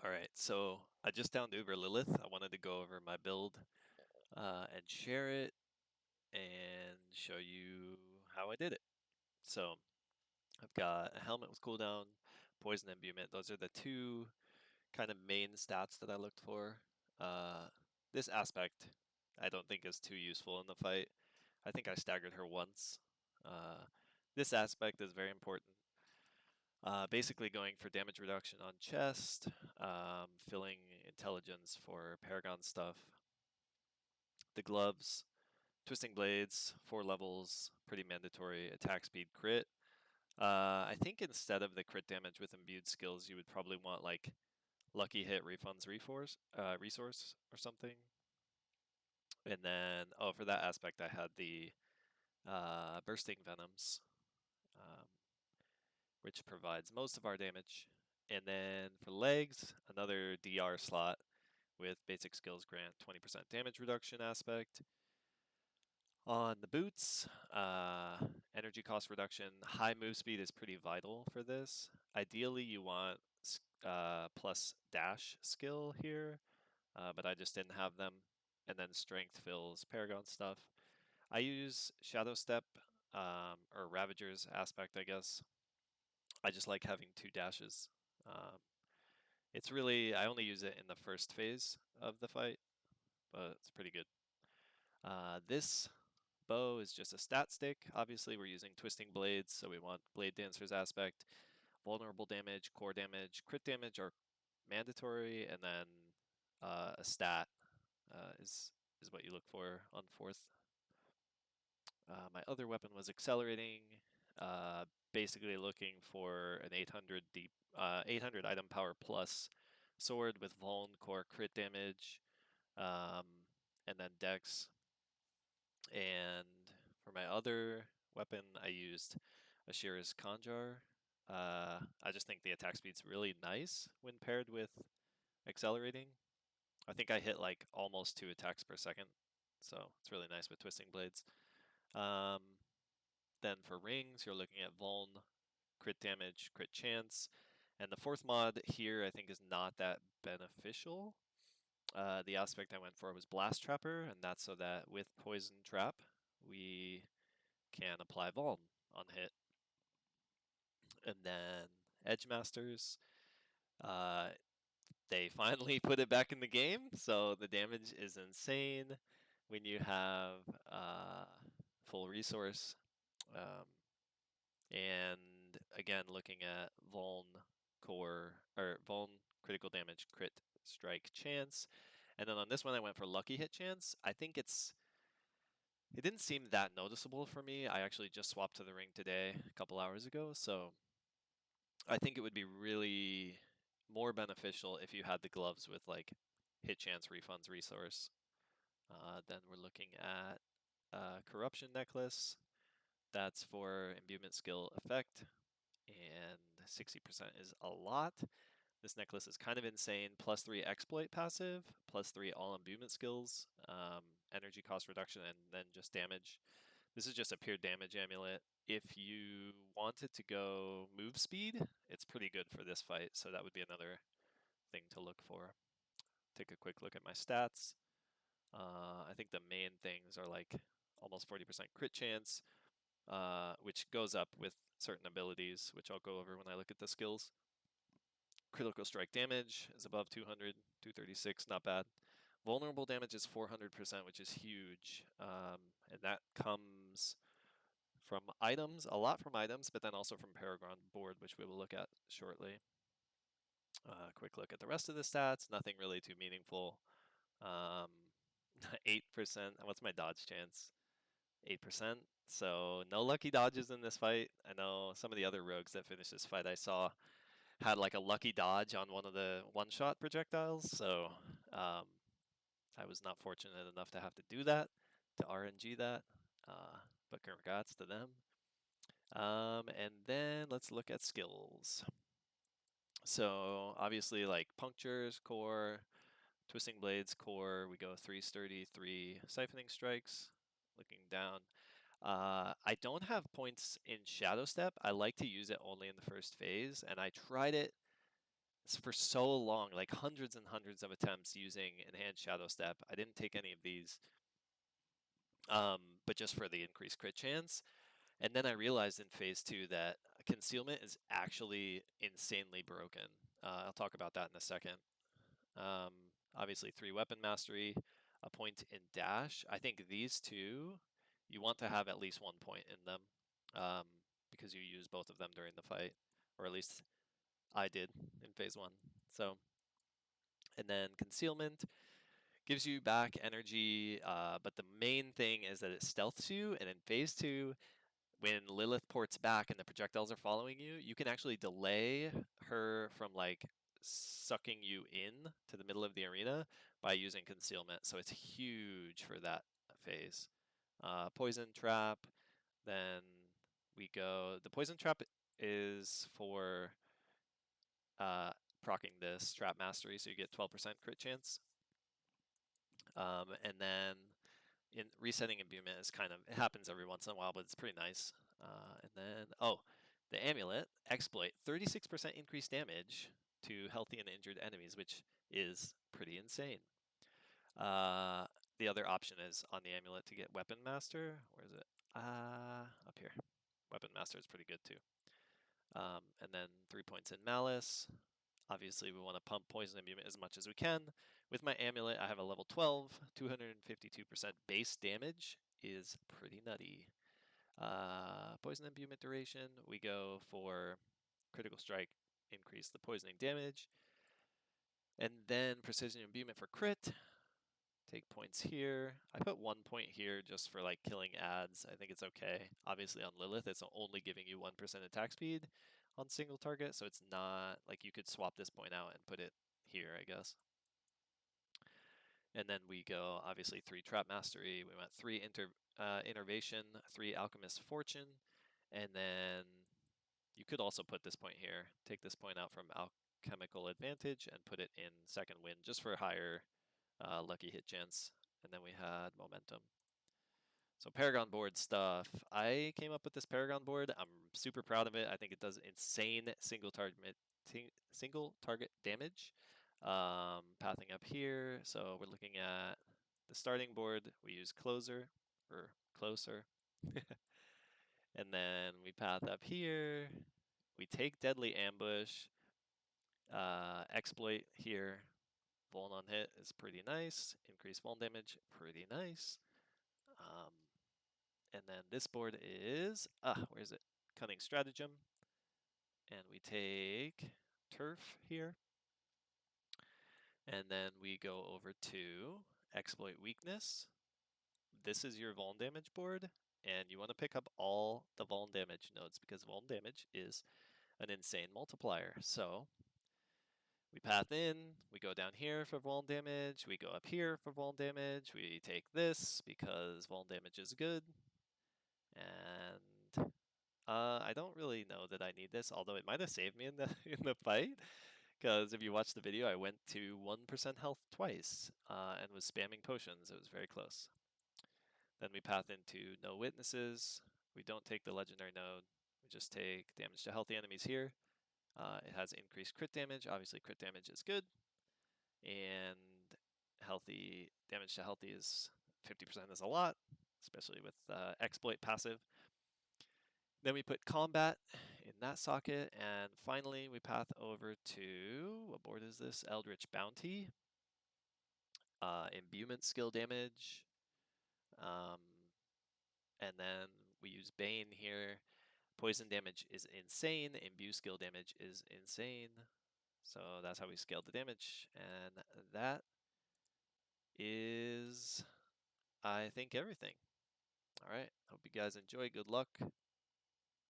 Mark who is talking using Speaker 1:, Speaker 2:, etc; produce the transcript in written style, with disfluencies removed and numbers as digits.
Speaker 1: All right, so I just downed Uber Lilith. I wanted to go over my build and share it and show you how I did it. So I've got a helmet with cooldown, Poison Imbuement. Those are the two kind of main stats that I looked for. Uh, this aspect I don't think is too useful in the fight. I think I staggered her once. Uh, this aspect is very important. Basically going for damage reduction on chest, filling intelligence for paragon stuff. The gloves, twisting blades, 4 levels, pretty mandatory. Attack speed crit. I think instead of the crit damage with imbued skills, you would probably want like lucky hit refunds resource or something. And then, oh, for that aspect, I had the Bursting Venoms, um, which provides most of our damage. And then for legs, another DR slot with basic skills grant 20% damage reduction aspect. On the boots, energy cost reduction, high move speed is pretty vital for this. Ideally, you want plus dash skill here, but I just didn't have them. And then strength fills paragon stuff. I use Shadow Step or Ravager's aspect, I guess. I just like having 2 dashes. Um, it's really, I only use it in the first phase of the fight, but it's pretty good. This bow is just a stat stick. Obviously, we're using twisting blades, so we want Blade Dancer's aspect. Vulnerable damage, core damage, crit damage are mandatory, and then a stat is what you look for on 4th. My other weapon was accelerating, basically looking for an 800 item power plus sword with Vuln, core, crit damage, and then dex. And for my other weapon, I used Ashira's Conjar. I just think the attack speed's really nice when paired with accelerating. I think I hit like almost 2 attacks per second, so it's really nice with twisting blades. Then for rings, you're looking at Vuln, crit damage, crit chance. And the 4th mod here I think is not that beneficial. The aspect I went for was Blast Trapper, and that's so that with Poison Trap, we can apply Vuln on hit. And then Edge Masters, they finally put it back in the game, so the damage is insane when you have full resource. And again, looking at Vuln core or Vuln critical damage, crit strike chance. And then on this one, I went for lucky hit chance. I think it didn't seem that noticeable for me. I actually just swapped to the ring today, a couple hours ago, so I think it would be really more beneficial if you had the gloves with like hit chance refunds resource. Then we're looking at corruption necklace. That's for imbuement skill effect, and 60% is a lot. This necklace is kind of insane. +3 exploit passive, +3 all imbuement skills, energy cost reduction, and then just damage. This is just a pure damage amulet. If you wanted to go move speed, it's pretty good for this fight, so that would be another thing to look for. Take a quick look at my stats. I think the main things are like almost 40% crit chance, which goes up with certain abilities, which I'll go over when I look at the skills. Critical strike damage is above 200, 236, not bad. Vulnerable damage is 400%, which is huge. And that comes from items, a lot from items, but then also from Paragon board, which we will look at shortly. Quick look at the rest of the stats, nothing really too meaningful. 8%, what's my dodge chance? 8%. So no lucky dodges in this fight. I know some of the other rogues that finished this fight I saw had like a lucky dodge on one of the one-shot projectiles, so I was not fortunate enough to have to do that, to RNG that, but congrats to them. And then let's look at skills. So obviously like punctures, core, twisting blades, core, we go 3 sturdy, 3 siphoning strikes, looking down. I don't have points in Shadow Step. I like to use it only in the first phase, and I tried it for so long, like hundreds and hundreds of attempts using Enhanced Shadow Step. I didn't take any of these, but just for the increased crit chance. And then I realized in phase 2 that concealment is actually insanely broken. I'll talk about that in a second. Obviously 3 weapon mastery, a point in dash. I think these two, you want to have at least 1 point in them, because you use both of them during the fight, or at least I did in phase 1. So, and then concealment gives you back energy, but the main thing is that it stealths you, and in phase 2, when Lilith ports back and the projectiles are following you, you can actually delay her from like sucking you in to the middle of the arena by using concealment. So it's huge for that phase. Poison trap, then we go. The poison trap is for proccing this trap mastery, so you get 12% crit chance. And then in resetting imbuement is kind of, it happens every once in a while, but it's pretty nice. And then, the amulet, exploit, 36% increased damage to healthy and injured enemies, which is pretty insane. The other option is on the amulet to get weapon master. Where is it? Up here. Weapon master is pretty good too. And then 3 points in malice. Obviously, we want to pump Poison Imbuement as much as we can. With my amulet, I have a level 12, 252% base damage is pretty nutty. Poison Imbuement duration, we go for critical strike, increase the poisoning damage. And then Precision Imbuement for crit. Take points here. I put 1 point here just for like killing ads. I think it's okay. Obviously on Lilith, it's only giving you 1% attack speed on single target, so it's not like you could swap this point out and put it here, I guess. And then we go obviously 3 trap mastery. We went 3 innervation, 3 alchemist fortune, and then you could also put this point here. Take this point out from alchemical advantage and put it in second wind just for higher lucky hit chance. And then we had momentum. So Paragon board stuff. I came up with this Paragon board. I'm super proud of it. I think it does insane single target damage. Pathing up here. So we're looking at the starting board. We use closer or closer. And then we path up here. We take deadly ambush. Exploit here. Vuln on hit is pretty nice. Increase Vuln damage, pretty nice. And then this board is, where is it? Cunning Stratagem. And we take Turf here. And then we go over to Exploit Weakness. This is your Vuln damage board. And you want to pick up all the Vuln damage nodes because Vuln damage is an insane multiplier. So we path in, we go down here for Vuln damage, we go up here for Vuln damage, we take this because Vuln damage is good. And I don't really know that I need this, although it might have saved me in the in the fight. Because if you watch the video, I went to 1% health twice and was spamming potions. It was very close. Then we path into no witnesses. We don't take the legendary node. We just take damage to healthy enemies here. It has increased crit damage. Obviously, crit damage is good. And healthy damage to healthy is 50% is a lot, especially with exploit passive. Then we put combat in that socket, and finally we path over to, what board is this? Eldritch Bounty. Imbuement skill damage. And then we use Bane here. Poison damage is insane. Imbue skill damage is insane. So that's how we scaled the damage. And that is, I think, everything. All right. Hope you guys enjoy. Good luck.